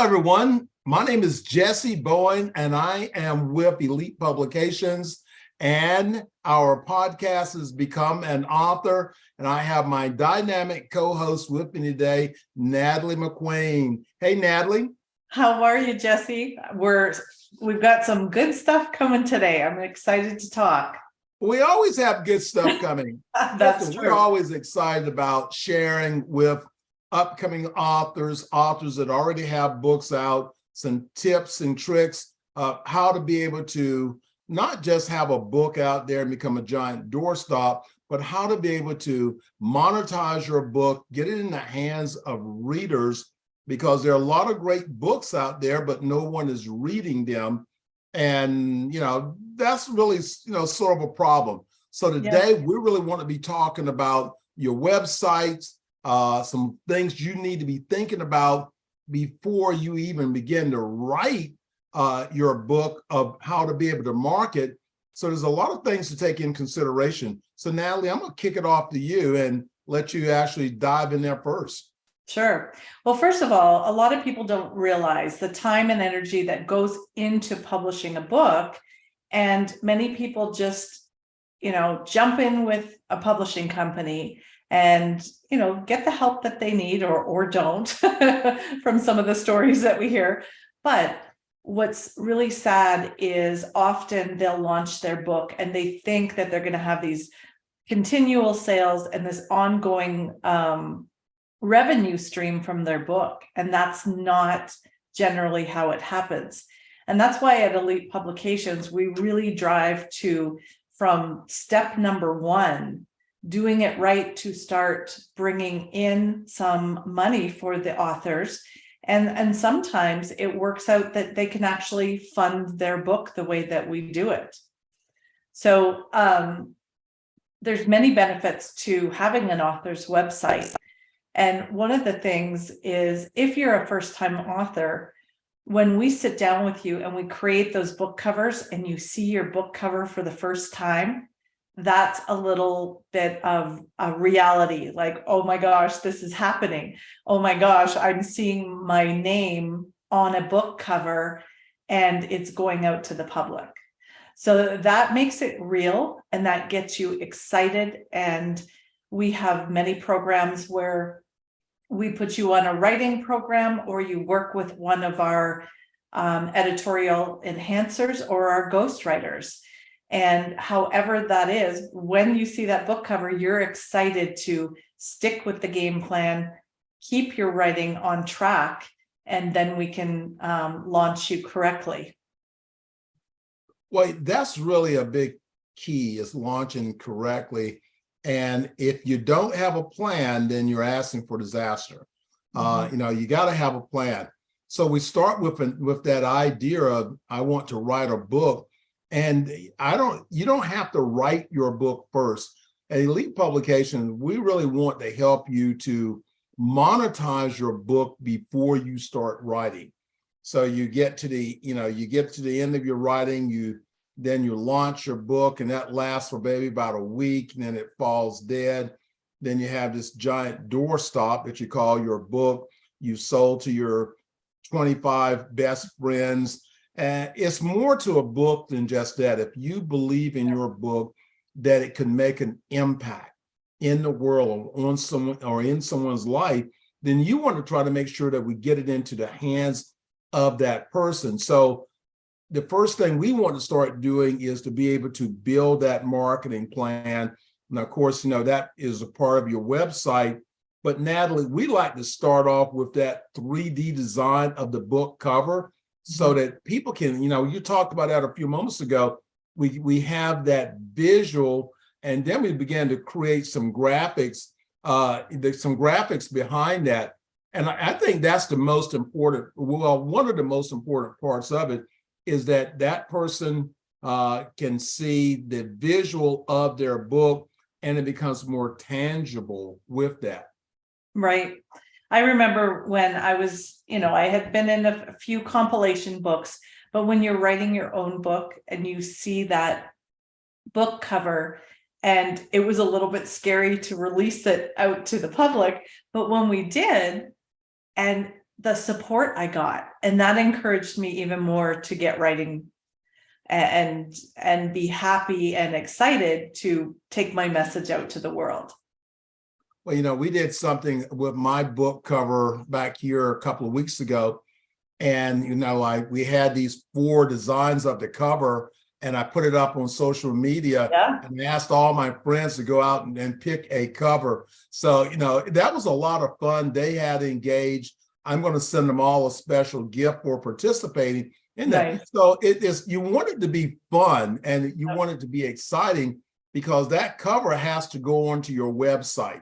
Hello, everyone. My name is Jessie Bowen, and I am with Elite Publications. And our podcast has become an author. And I have my dynamic co-host with me today, Natalie McQueen. Hey, Natalie. How are you, Jessie? We've got some good stuff coming today. I'm excited to talk. We always have good stuff coming. That's true. We're always excited about sharing with upcoming authors that already have books out, some tips and tricks of how to be able to not just have a book out there and become a giant doorstop, but how to be able to monetize your book, get it in the hands of readers, because there are a lot of great books out there, but no one is reading them. And, that's really, sort of a problem. So today we really want to be talking about your websites, some things you need to be thinking about before you even begin to write your book of how to be able to market. So there's a lot of things to take in consideration. So Natalie, I'm going to kick it off to you and let you actually dive in there first. Sure. Well, first of all, a lot of people don't realize the time and energy that goes into publishing a book. And many people just, jump in with a publishing company and, get the help that they need or don't from some of the stories that we hear. But what's really sad is often they'll launch their book and they think that they're going to have these continual sales and this ongoing revenue stream from their book. And that's not generally how it happens. And that's why at Elite Publications, we really drive from step number one, doing it right to start bringing in some money for the authors. And sometimes it works out that they can actually fund their book the way that we do it. So there's many benefits to having an author's website. And one of the things is, if you're a first-time author, when we sit down with you and we create those book covers and you see your book cover for the first time, that's a little bit of a reality, like, oh my gosh, this is happening. Oh my gosh, I'm seeing my name on a book cover and it's going out to the public. So that makes it real and that gets you excited. And we have many programs where we put you on a writing program, or you work with one of our editorial enhancers or our ghostwriters. And however that is, when you see that book cover, you're excited to stick with the game plan, keep your writing on track, and then we can launch you correctly. Well, that's really a big key, is launching correctly. And if you don't have a plan, then you're asking for disaster. You got to have a plan. So we start with that idea of, I want to write a book. And you don't have to write your book first. At Elite Publications, we really want to help you to monetize your book before you start writing. So you get to the end of your writing, then you launch your book, and that lasts for maybe about a week, and then it falls dead. Then you have this giant doorstop that you call your book. You sold to your 25 best friends. And it's more to a book than just that. If you believe in your book that it can make an impact in the world or on someone or in someone's life, then you want to try to make sure that we get it into the hands of that person. So the first thing we want to start doing is to be able to build that marketing plan. And of course, that is a part of your website. But Natalie, we like to start off with that 3D design of the book cover, so that people can, you talked about that a few moments ago. We have that visual, and then we began to create some graphics, behind that. And I think that's the most important. Well, one of the most important parts of it is that person can see the visual of their book, and it becomes more tangible with that. Right. I remember when I was, I had been in a few compilation books, but when you're writing your own book and you see that book cover, and it was a little bit scary to release it out to the public, but when we did, and the support I got, and that encouraged me even more to get writing and be happy and excited to take my message out to the world. Well, we did something with my book cover back here a couple of weeks ago. And, we had these 4 designs of the cover, and I put it up on social media. Yeah. And asked all my friends to go out and pick a cover. So, that was a lot of fun. They had engaged. I'm going to send them all a special gift for participating in that. Nice. So you want it to be fun and you want it to be exciting, because that cover has to go onto your website.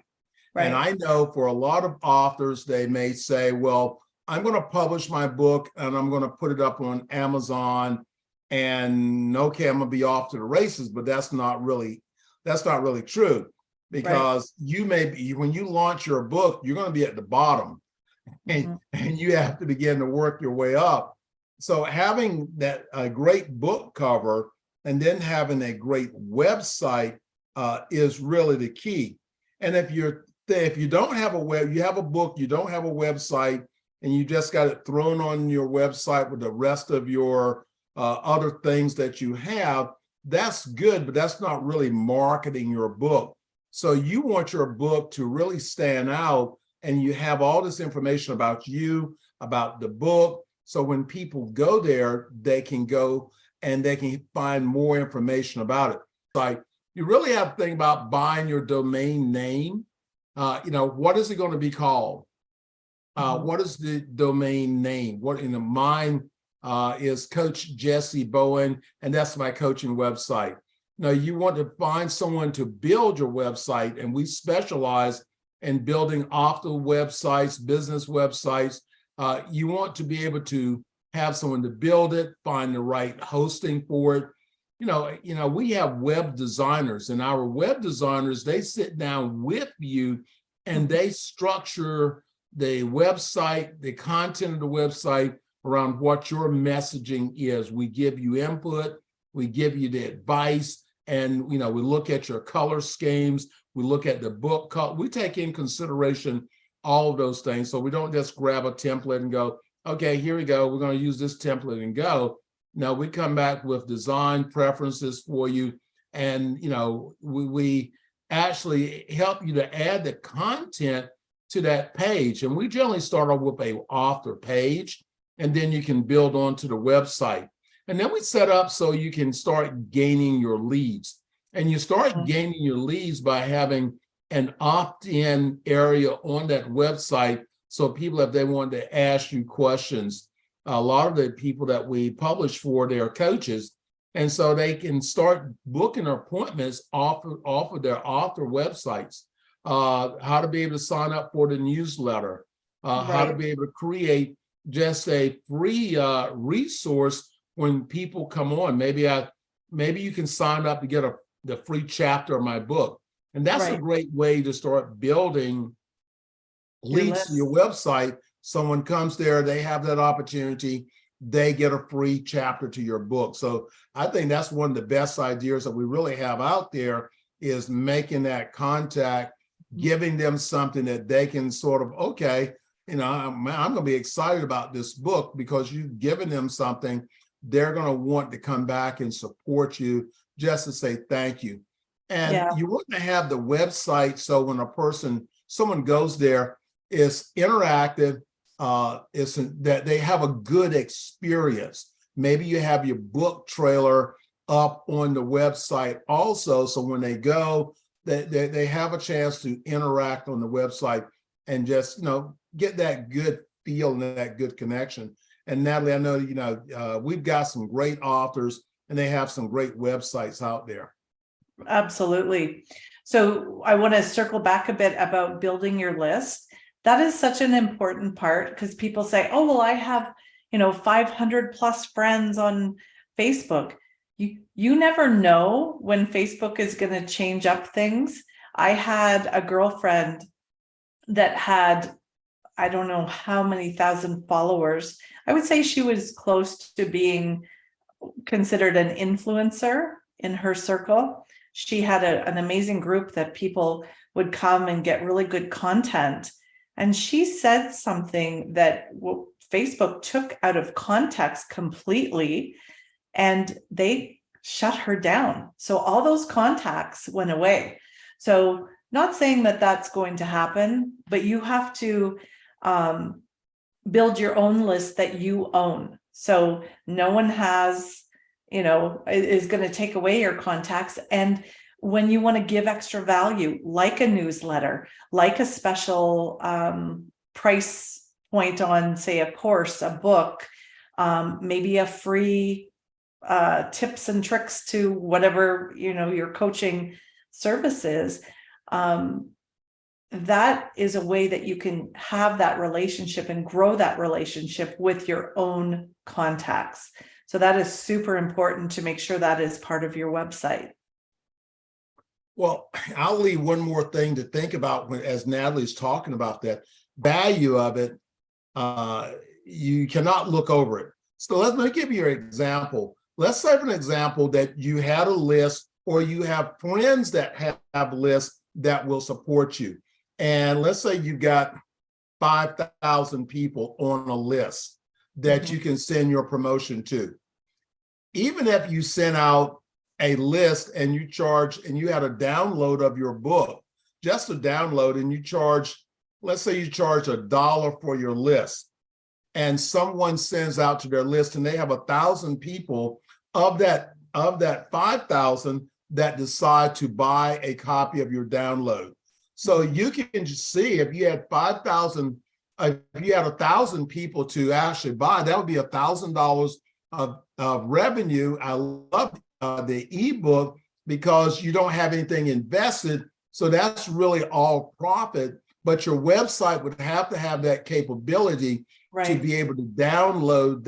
Right. And I know for a lot of authors, they may say, well, I'm going to publish my book and I'm going to put it up on Amazon, and okay, I'm going to be off to the races. But that's not really true, because you may be, when you launch your book, you're going to be at the bottom, and you have to begin to work your way up. So having that a great book cover and then having a great website is really the key. And if you don't have you have a book, you don't have a website, and you just got it thrown on your website with the rest of your other things that you have, that's good, but that's not really marketing your book. So you want your book to really stand out, and you have all this information about you, about the book. So when people go there, they can go and they can find more information about it. Like, you really have to think about buying your domain name. What is it going to be called? What is the domain name? What in mine is Coach Jessie Bowen, and that's my coaching website. Now, you want to find someone to build your website, and we specialize in building author websites, business websites. You want to be able to have someone to build it, find the right hosting for it. We have web designers, and our web designers, they sit down with you and they structure the website, the content of the website around what your messaging is. We give you input, we give you the advice, and we look at your color schemes, we look at the book color, we take in consideration all of those things. So we don't just grab a template and go, okay, here we go, we're going to use this template and go. Now we come back with design preferences for you, and we actually help you to add the content to that page. And we generally start off with a author page, and then you can build onto the website. And then we set up so you can start gaining your leads. And you start gaining your leads by having an opt-in area on that website. So people, if they want to ask you questions, a lot of the people that we publish for, they are coaches. And so they can start booking appointments off of their author websites. How to be able to sign up for the newsletter, how to be able to create just a free resource when people come on. Maybe you can sign up to get the free chapter of my book. And that's a great way to start building leads to your website. Someone comes there, they have that opportunity, they get a free chapter to your book. So I think that's one of the best ideas that we really have out there, is making that contact, giving them something that they can sort of, okay, I'm going to be excited about this book, because you've given them something. They're going to want to come back and support you, just to say thank you. And you want to have the website so when someone goes there, it's interactive, it's that they have a good experience. Maybe you have your book trailer up on the website also, so when they go, they have a chance to interact on the website and just get that good feel and that good connection. And Natalie, I know we've got some great authors, and they have some great websites out there. Absolutely. So I want to circle back a bit about building your list. That is such an important part, because people say, oh, well, I have 500 plus friends on Facebook. You never know when Facebook is going to change up things. I had a girlfriend that had, I don't know how many thousand followers. I would say she was close to being considered an influencer in her circle. She had an amazing group that people would come and get really good content. And she said something that Facebook took out of context completely, and they shut her down. So all those contacts went away. So not saying that that's going to happen, but you have to build your own list that you own. So no one has, is going to take away your contacts. And when you want to give extra value, like a newsletter, like a special price point on, say, a course, a book, maybe a free tips and tricks to whatever, your coaching services, that is a way that you can have that relationship and grow that relationship with your own contacts. So that is super important to make sure that is part of your website. Well, I'll leave one more thing to think about as Natalie's talking about that value of it. You cannot look over it. So let me give you an example. Let's say, for an example, that you had a list, or you have friends that have lists that will support you. And let's say you've got 5,000 people on a list that you can send your promotion to. Even if you sent out a list and you charge, and you had a download of your book, just a download, and you charge, let's say you charge $1 for your list, and someone sends out to their list and they have 1,000 people of that 5,000 that decide to buy a copy of your download. So you can just see, if you had 5,000, if you had 1,000 people to actually buy, that would be $1,000 of revenue. I love the ebook because you don't have anything invested. So that's really all profit, but your website would have to have that capability to be able to download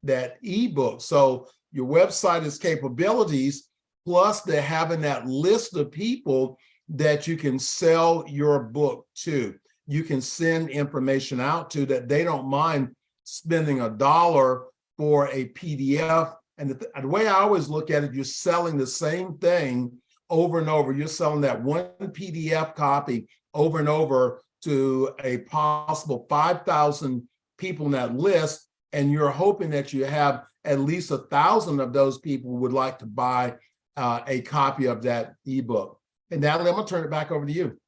that ebook. So your website is capabilities, plus they're having that list of people that you can sell your book to. You can send information out to that they don't mind spending $1 for a PDF. And the way I always look at it, you're selling the same thing over and over. You're selling that one PDF copy over and over to a possible 5,000 people in that list. And you're hoping that you have at least 1,000 of those people would like to buy a copy of that ebook. And Natalie, I'm gonna turn it back over to you.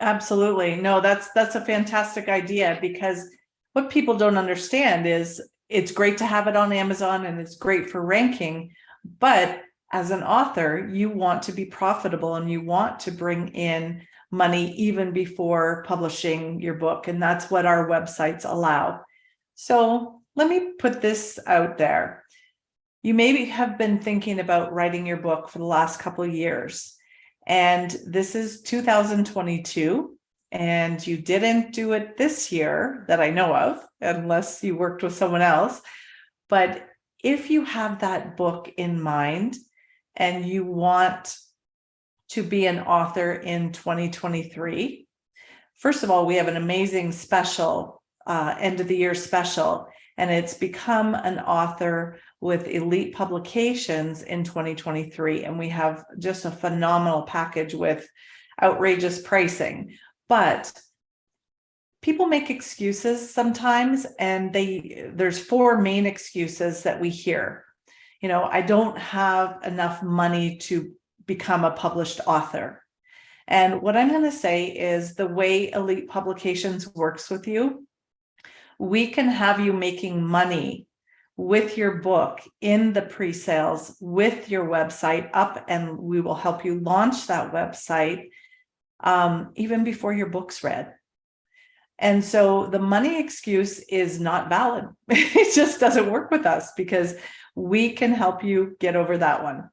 Absolutely. No, that's a fantastic idea, because what people don't understand is it's great to have it on Amazon and it's great for ranking, but as an author, you want to be profitable and you want to bring in money even before publishing your book. And that's what our websites allow. So let me put this out there. You maybe have been thinking about writing your book for the last couple of years, and this is 2022, and you didn't do it this year that I know of, unless you worked with someone else. But if you have that book in mind and you want to be an author in 2023, first of all, we have an amazing special, end of the year special, and it's become an author with Elite Publications in 2023. And we have just a phenomenal package with outrageous pricing. But people make excuses sometimes, and there's 4 main excuses that we hear. I don't have enough money to become a published author. And what I'm going to say is, the way Elite Publications works with you, we can have you making money with your book in the pre-sales with your website up, and we will help you launch that website even before your book's read. And so the money excuse is not valid. It just doesn't work with us, because we can help you get over that one.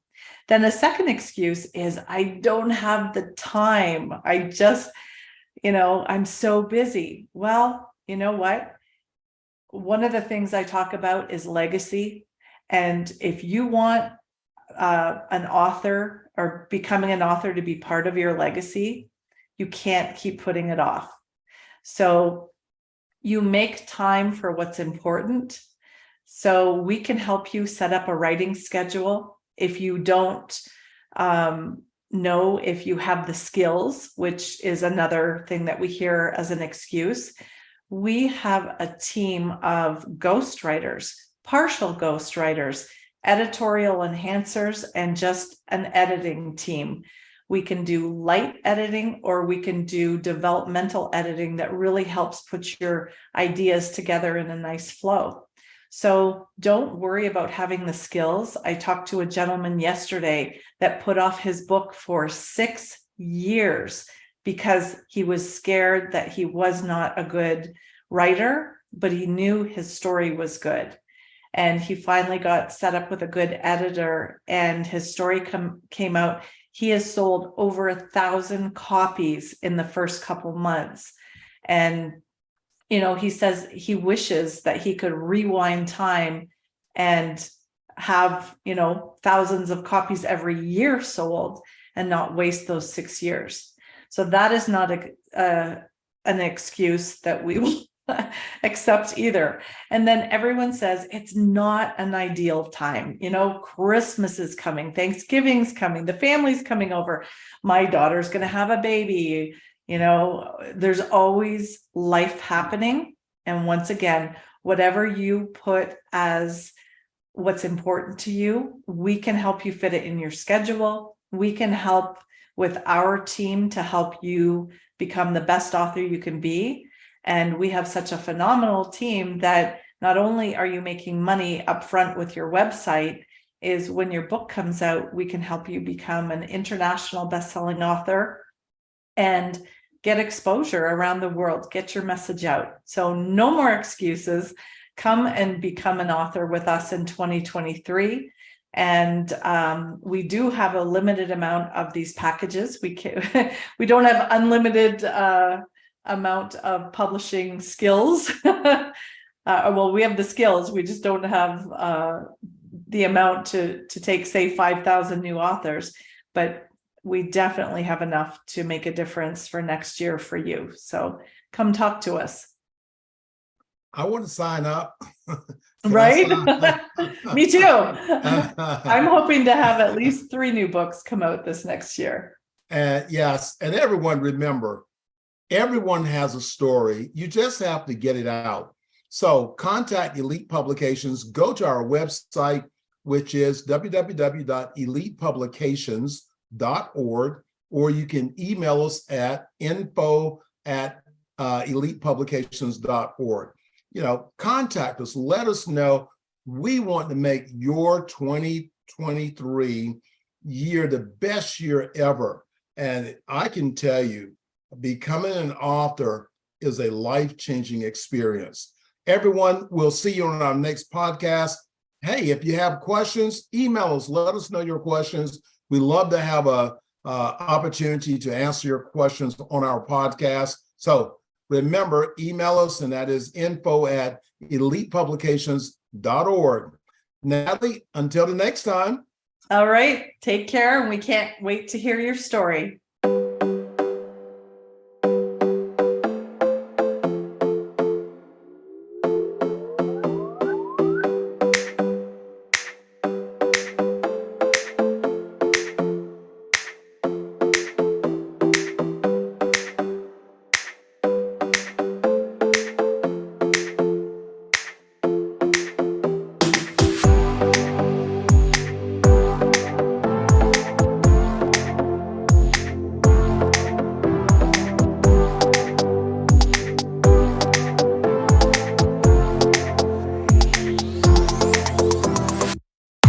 Then the second excuse is, I don't have the time. I just, I'm so busy. Well, you know what? One of the things I talk about is legacy. And if you want an author or becoming an author to be part of your legacy, you can't keep putting it off. So you make time for what's important. So we can help you set up a writing schedule. If you don't know if you have the skills, which is another thing that we hear as an excuse. We have a team of ghostwriters, partial ghostwriters, editorial enhancers, and just an editing team. We can do light editing, or we can do developmental editing that really helps put your ideas together in a nice flow. So don't worry about having the skills. I talked to a gentleman yesterday that put off his book for 6 years because he was scared that he was not a good writer, but he knew his story was good. And he finally got set up with a good editor, and his story came out. He has sold over 1,000 copies in the first couple months. And, he says he wishes that he could rewind time and have, thousands of copies every year sold and not waste those 6 years. So that is not an excuse that we will accept either. And then everyone says it's not an ideal time. Christmas is coming, Thanksgiving's coming, the family's coming over, my daughter's going to have a baby. There's always life happening. And once again, whatever you put as what's important to you, we can help you fit it in your schedule. We can help with our team to help you become the best author you can be. And we have such a phenomenal team that not only are you making money up front with your website, is when your book comes out, we can help you become an international best-selling author and get exposure around the world, get your message out. So no more excuses. Come and become an author with us in 2023. And we do have a limited amount of these packages. We don't have unlimited amount of publishing skills. Well, we have the skills, we just don't have the amount to take, say, 5,000 new authors, but we definitely have enough to make a difference for next year for you. So come talk to us. I want to sign up. Right? Me too. I'm hoping to have at least 3 new books come out this next year. And yes, and everyone, remember, everyone has a story. You just have to get it out. So contact Elite Publications. Go to our website, which is www.elitepublications.org, or you can email us at info@elitepublications.org. Contact us. Let us know. We want to make your 2023 year the best year ever. And I can tell you, becoming an author is a life-changing experience. Everyone, we'll see you on our next podcast. Hey, if you have questions, email us. Let us know your questions. We love to have a opportunity to answer your questions on our podcast. So remember, email us, and that is info@elitepublications.org. Natalie, until the next time. All right. Take care. And we can't wait to hear your story.